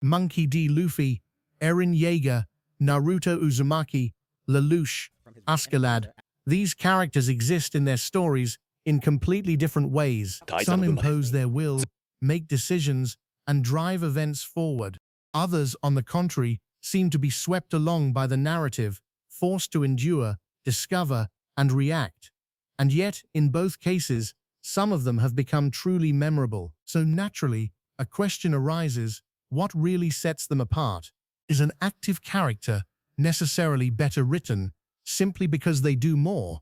Monkey D. Luffy, Eren Yeager, Naruto Uzumaki, Lelouch, Askeladd. These characters exist in their stories in completely different ways. Some impose their will, make decisions, and drive events forward. Others, on the contrary, seem to be swept along by the narrative, forced to endure, discover, and react. And yet, in both cases, some of them have become truly memorable. So naturally, a question arises: what really sets them apart? Is an active character necessarily better written simply because they do more?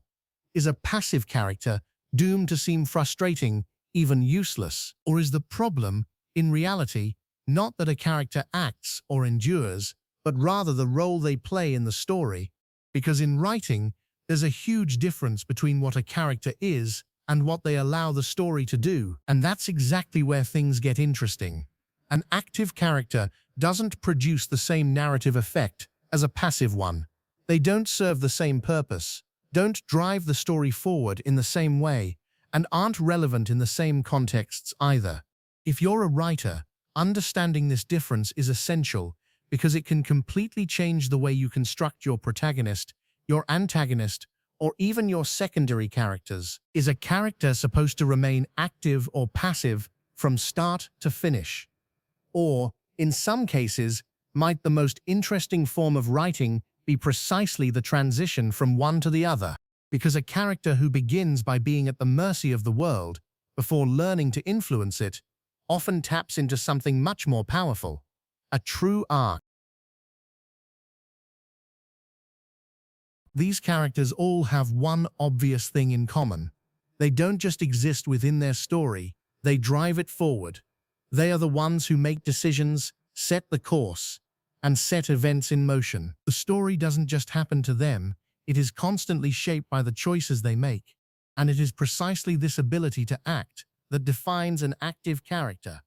Is a passive character doomed to seem frustrating, even useless? Or is the problem, in reality, not that a character acts or endures, but rather the role they play in the story? Because in writing, there's a huge difference between what a character is and what they allow the story to do. And that's exactly where things get interesting. An active character doesn't produce the same narrative effect as a passive one. They don't serve the same purpose, don't drive the story forward in the same way, and aren't relevant in the same contexts either. If you're a writer, understanding this difference is essential because it can completely change the way you construct your protagonist, your antagonist, or even your secondary characters. Is a character supposed to remain active or passive from start to finish? Or, in some cases, might the most interesting form of writing be precisely the transition from one to the other? Because a character who begins by being at the mercy of the world before learning to influence it often taps into something much more powerful: a true arc. These characters all have one obvious thing in common. They don't just exist within their story, they drive it forward. They are the ones who make decisions, set the course, and set events in motion. The story doesn't just happen to them, it is constantly shaped by the choices they make. And it is precisely this ability to act that defines an active character.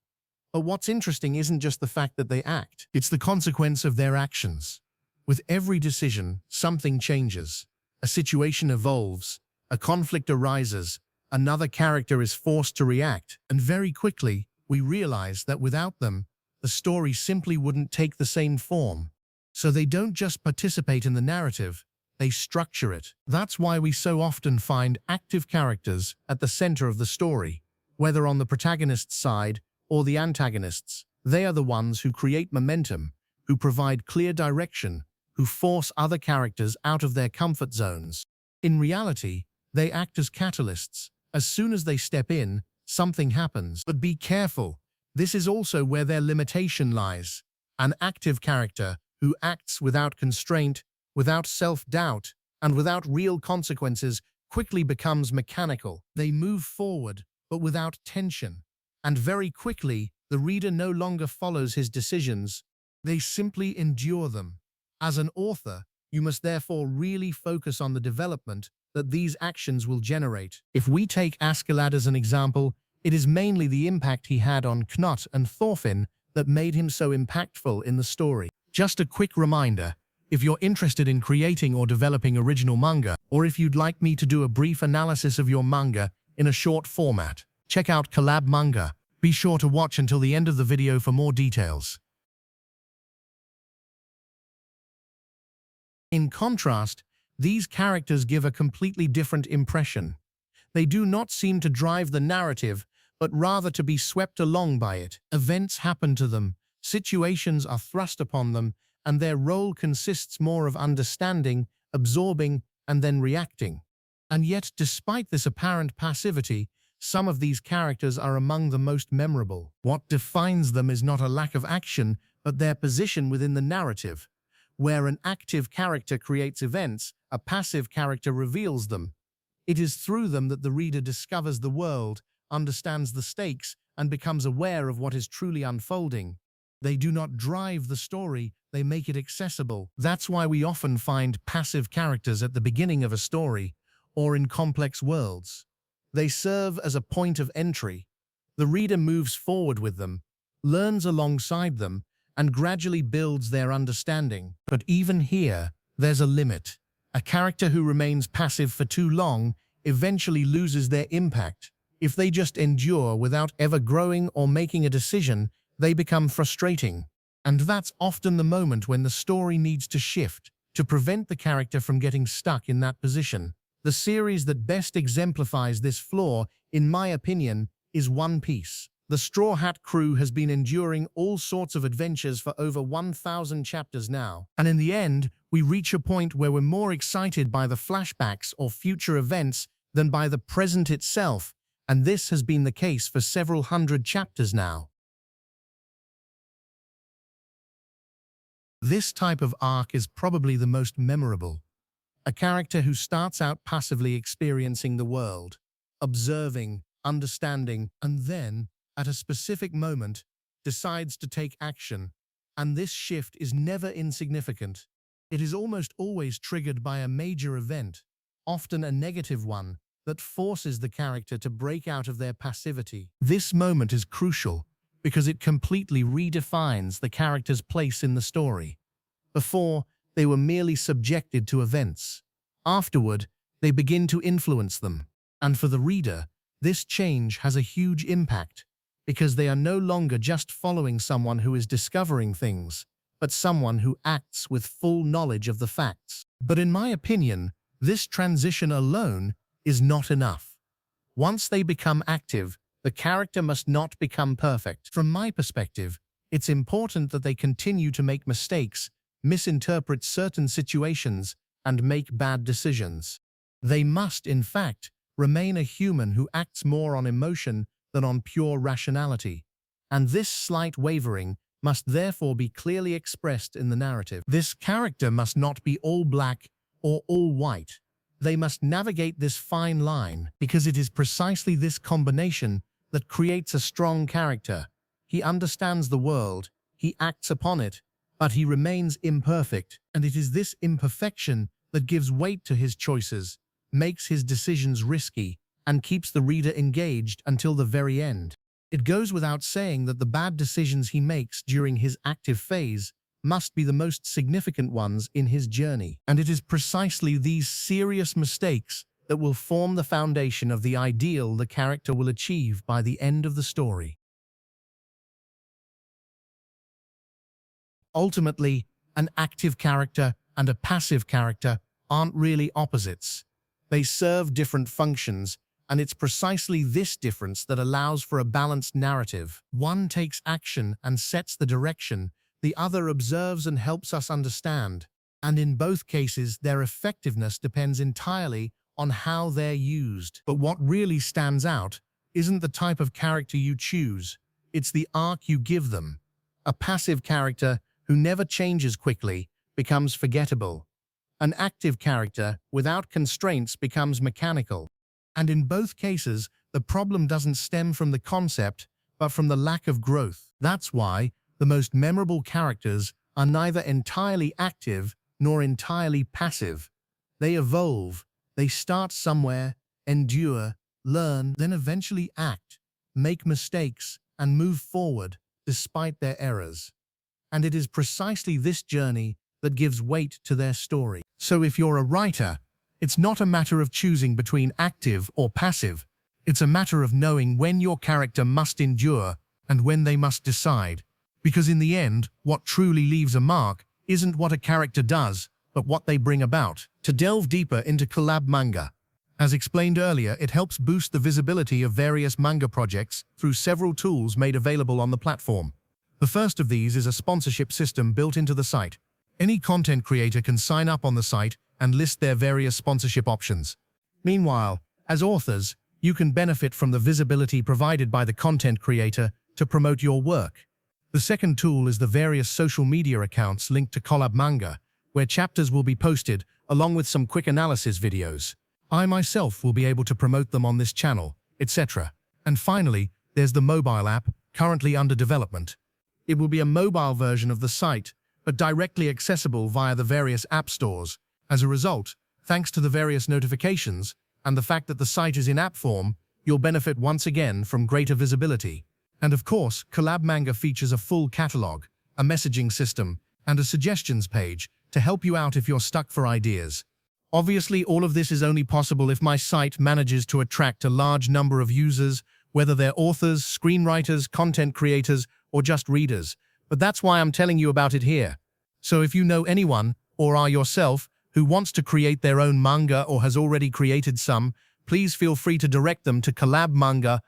But what's interesting isn't just the fact that they act, it's the consequence of their actions. With every decision, something changes. A situation evolves, a conflict arises, another character is forced to react, and very quickly, we realize that without them, the story simply wouldn't take the same form. So they don't just participate in the narrative, they structure it. That's why we so often find active characters at the center of the story. Whether on the protagonist's side or the antagonist's, they are the ones who create momentum, who provide clear direction, who force other characters out of their comfort zones. In reality, they act as catalysts. As soon as they step in, something happens. But be careful, this is also where their limitation lies. An active character who acts without constraint, without self-doubt, and without real consequences quickly becomes mechanical. They move forward, but without tension. And very quickly, the reader no longer follows his decisions. They simply endure them. As an author, you must therefore really focus on the development that these actions will generate. If we take Askeladd as an example, it is mainly the impact he had on Knut and Thorfinn that made him so impactful in the story. Just a quick reminder, if you're interested in creating or developing original manga, or if you'd like me to do a brief analysis of your manga in a short format, check out CollabManga. Be sure to watch until the end of the video for more details. In contrast, these characters give a completely different impression. They do not seem to drive the narrative, but rather to be swept along by it. Events happen to them, situations are thrust upon them, and their role consists more of understanding, absorbing, and then reacting. And yet, despite this apparent passivity, some of these characters are among the most memorable. What defines them is not a lack of action, but their position within the narrative. Where an active character creates events, a passive character reveals them. It is through them that the reader discovers the world, understands the stakes, and becomes aware of what is truly unfolding. They do not drive the story, they make it accessible. That's why we often find passive characters at the beginning of a story, or in complex worlds. They serve as a point of entry. The reader moves forward with them, learns alongside them, and gradually builds their understanding. But even here, there's a limit. A character who remains passive for too long eventually loses their impact. If they just endure without ever growing or making a decision, they become frustrating. And that's often the moment when the story needs to shift to prevent the character from getting stuck in that position. The series that best exemplifies this flaw, in my opinion, is One Piece. The Straw Hat crew has been enduring all sorts of adventures for over 1,000 chapters now. And in the end, we reach a point where we're more excited by the flashbacks or future events than by the present itself, and this has been the case for several hundred chapters now. This type of arc is probably the most memorable. A character who starts out passively experiencing the world, observing, understanding, and then, at a specific moment, decides to take action. And this shift is never insignificant. It is almost always triggered by a major event, often a negative one, that forces the character to break out of their passivity. This moment is crucial because it completely redefines the character's place in the story. Before, they were merely subjected to events. Afterward, they begin to influence them. And for the reader, this change has a huge impact because they are no longer just following someone who is discovering things, but someone who acts with full knowledge of the facts. But in my opinion, this transition alone is not enough. Once they become active, the character must not become perfect. From my perspective, it's important that they continue to make mistakes, misinterpret certain situations, and make bad decisions. They must, in fact, remain a human who acts more on emotion than on pure rationality. And this slight wavering must therefore be clearly expressed in the narrative. This character must not be all black or all white. They must navigate this fine line because it is precisely this combination that creates a strong character. He understands the world, he acts upon it, but he remains imperfect, and it is this imperfection that gives weight to his choices, makes his decisions risky, and keeps the reader engaged until the very end. It goes without saying that the bad decisions he makes during his active phase must be the most significant ones in his journey. And it is precisely these serious mistakes that will form the foundation of the ideal the character will achieve by the end of the story. Ultimately, an active character and a passive character aren't really opposites. They serve different functions, and it's precisely this difference that allows for a balanced narrative. One takes action and sets the direction, the other observes and helps us understand. And in both cases, their effectiveness depends entirely on how they're used. But what really stands out isn't the type of character you choose, it's the arc you give them. A passive character who never changes quickly becomes forgettable. An active character without constraints becomes mechanical. And in both cases, the problem doesn't stem from the concept, but from the lack of growth. That's why the most memorable characters are neither entirely active nor entirely passive. They evolve, they start somewhere, endure, learn, then eventually act, make mistakes, and move forward despite their errors. And it is precisely this journey that gives weight to their story. So if you're a writer, it's not a matter of choosing between active or passive. It's a matter of knowing when your character must endure and when they must decide. Because in the end, what truly leaves a mark isn't what a character does, but what they bring about. To delve deeper into CollabManga, as explained earlier, it helps boost the visibility of various manga projects through several tools made available on the platform. The first of these is a sponsorship system built into the site. Any content creator can sign up on the site and list their various sponsorship options. Meanwhile, as authors, you can benefit from the visibility provided by the content creator to promote your work. The second tool is the various social media accounts linked to CollabManga, where chapters will be posted along with some quick analysis videos. I myself will be able to promote them on this channel, etc. And finally, there's the mobile app, currently under development. It will be a mobile version of the site, but directly accessible via the various app stores. As a result, thanks to the various notifications and the fact that the site is in app form, you'll benefit once again from greater visibility. And of course, CollabManga features a full catalog, a messaging system, and a suggestions page to help you out if you're stuck for ideas. Obviously, all of this is only possible if my site manages to attract a large number of users, whether they're authors, screenwriters, content creators, or just readers. but that's why I'm telling you about it here. So if you know anyone, or are yourself, who wants to create their own manga or has already created some, please feel free to direct them to CollabManga